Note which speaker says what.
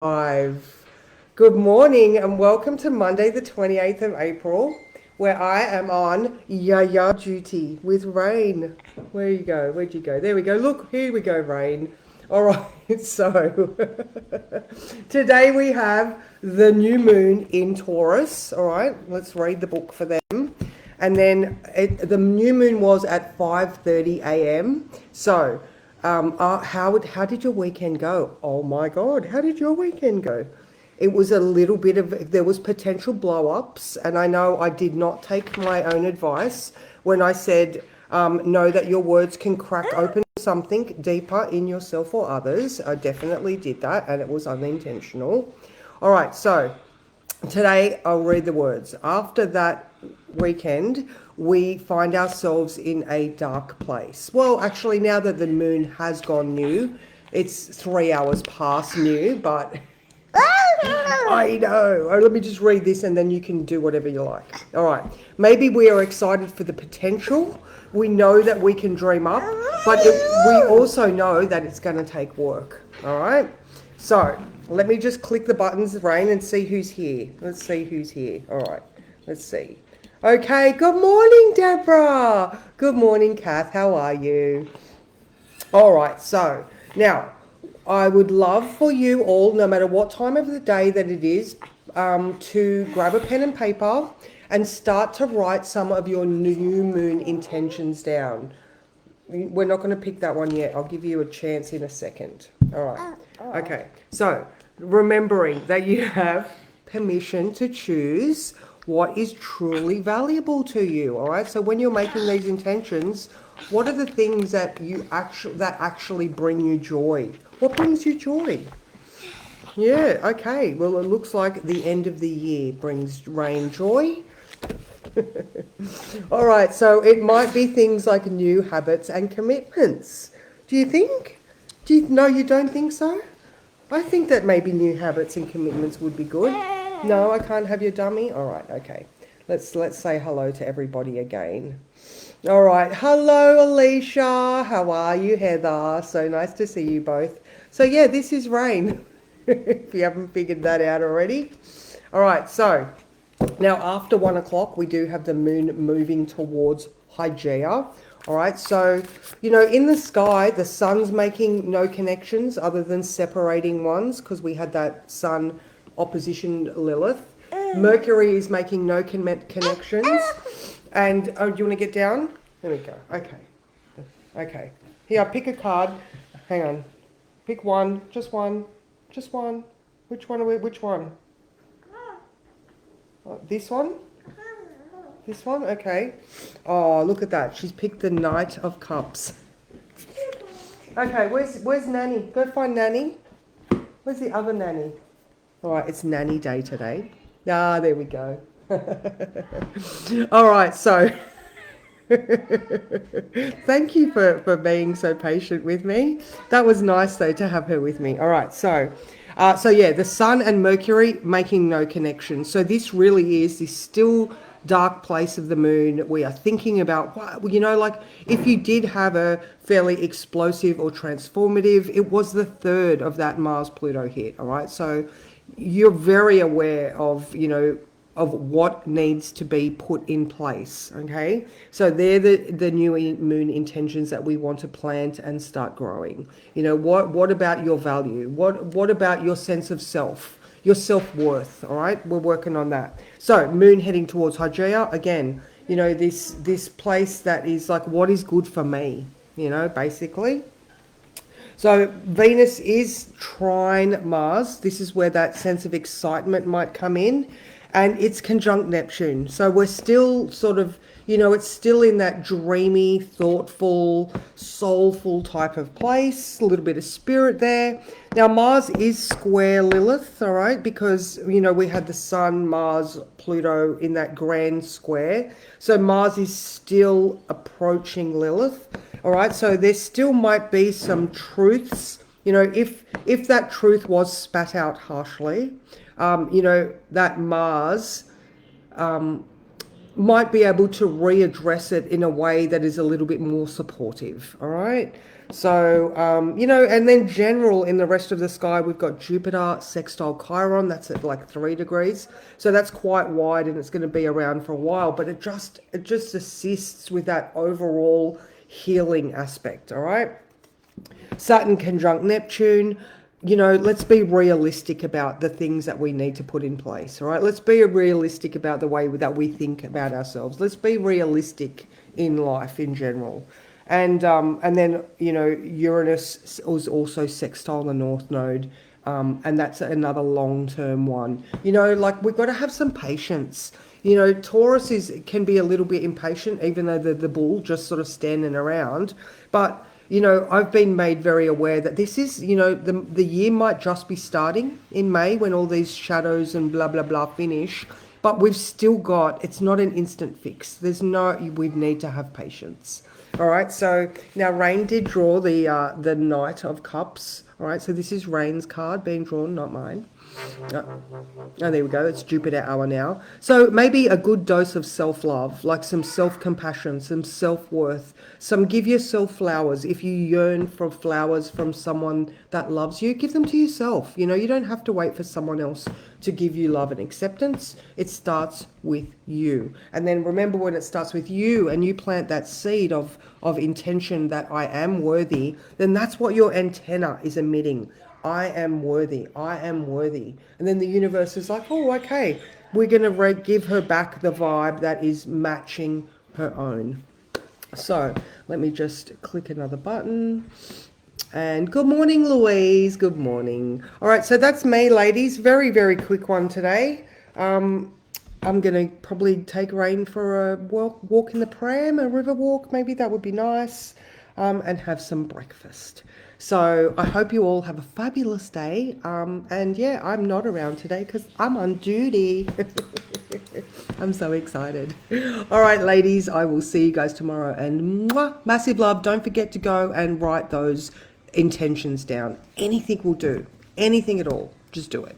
Speaker 1: Live. Good morning and welcome to Monday, the 28th of April, where I am on Yaya duty with Rain. Where you go? Where'd you go? There we go. Look, here we go, Rain. All right, so today we have the new moon in Taurus. All right, let's read the book for them. And then the new moon was at 5:30 a.m. So how did your weekend go? Oh my God, how did your weekend go? It was a little bit of, there was potential blow-ups, and I know I did not take my own advice when I said, know that your words can crack open something deeper in yourself or others. I definitely did that, and it was unintentional. All right, so today I'll read the words. After that weekend, we find ourselves in a dark place. Well, actually, now that the moon has gone new, it's 3 hours past new, but I know. Oh, let me just read this and then you can do whatever you like. All right. Maybe we are excited for the potential. We know that we can dream up, but we also know that it's going to take work. All right. So let me just click the buttons, Rain, and see who's here. Let's see who's here. All right. Let's see. Okay, good morning, Deborah. Good morning, Kath. How are you? All right, so now I would love for you all, no matter what time of the day that it is, to grab a pen and paper and start to write some of your new moon intentions down. We're not going to pick that one yet. I'll give you a chance in a second. All right. Okay, so remembering that you have permission to choose what is truly valuable to you. All right, so when you're making these intentions, what are the things that actually bring you joy? What brings you joy? Yeah, okay. Well, it looks like the end of the year brings Rain joy. All right, so it might be things like new habits and commitments. Do you think? No, you don't think so? I think that maybe new habits and commitments would be good. No, I can't have your dummy? All right, okay. Let's say hello to everybody again. All right, hello Alicia. How are you, Heather? So nice to see you both. So yeah, this is Rain, if you haven't figured that out already. All right, so now after 1 o'clock, we do have the moon moving towards Hygeia. All right, so, in the sky, the sun's making no connections other than separating ones because we had that sun opposition Lilith. Mercury is making no connections. And, oh, do you want to get down? There we go. Okay. Okay. Here, pick a card. Hang on. Pick one. Just one. Just one. Which one are we? Which one? This one? This one? Okay. Oh, look at that. She's picked the Knight of Cups. Okay, where's Nanny? Go find Nanny. Where's the other Nanny? All right, it's Nanny Day today. Ah, there we go. All right, so thank you for being so patient with me. That was nice, though, to have her with me. All right, so yeah, the Sun and Mercury making no connection. So this really is this still dark place of the moon. We are thinking about, like if you did have a fairly explosive or transformative, it was the third of that Mars-Pluto hit, all right? So you're very aware of, of what needs to be put in place, okay? So they're the new moon intentions that we want to plant and start growing. What about your value? What about your sense of self, your self-worth, all right? We're working on that. So moon heading towards Hygeia, again, this place that is like, what is good for me, basically. So Venus is trine Mars. This is where that sense of excitement might come in. And it's conjunct Neptune. So we're still sort of, it's still in that dreamy, thoughtful, soulful type of place. A little bit of spirit there. Now Mars is square Lilith, all right, because, we had the Sun, Mars, Pluto in that grand square. So Mars is still approaching Lilith. All right, so there still might be some truths, if that truth was spat out harshly, that Mars might be able to readdress it in a way that is a little bit more supportive, all right? So, and then general in the rest of the sky, we've got Jupiter sextile Chiron. That's at like 3 degrees. So that's quite wide and it's going to be around for a while, but it just assists with that overall healing aspect. All right. Saturn conjunct Neptune. Let's be realistic about the things that we need to put in place. All right. Let's be realistic about the way that we think about ourselves. Let's be realistic in life in general. And then, Uranus was also sextile the North Node. And that's another long-term one. Like we've got to have some patience. Taurus can be a little bit impatient, even though the bull just sort of standing around. But I've been made very aware that this is, the year might just be starting in May when all these shadows and blah, blah, blah finish. But we've still got, it's not an instant fix. We need to have patience. All right, so now Rain did draw the Knight of Cups. All right, so this is Rain's card being drawn, not mine. Oh, there we go. It's Jupiter hour now. So maybe a good dose of self-love, like some self-compassion, some self-worth, some give yourself flowers. If you yearn for flowers from someone that loves you, give them to yourself. You don't have to wait for someone else to give you love and acceptance. It starts with you. And then remember, when it starts with you and you plant that seed of intention that I am worthy, then that's what your antenna is emitting. I am worthy. I am worthy. And then the universe is like, oh, okay, we're going to give her back the vibe that is matching her own. So let me just click another button. And good morning, Louise. Good morning. All right, so that's me, ladies. Very, very quick one today. I'm going to probably take Rain for a walk in the pram, a river walk. Maybe that would be nice. And have some breakfast. So I hope you all have a fabulous day. And yeah, I'm not around today because I'm on duty. I'm so excited. All right, ladies, I will see you guys tomorrow. And massive love. Don't forget to go and write those intentions down. Anything will do. Anything at all. Just do it.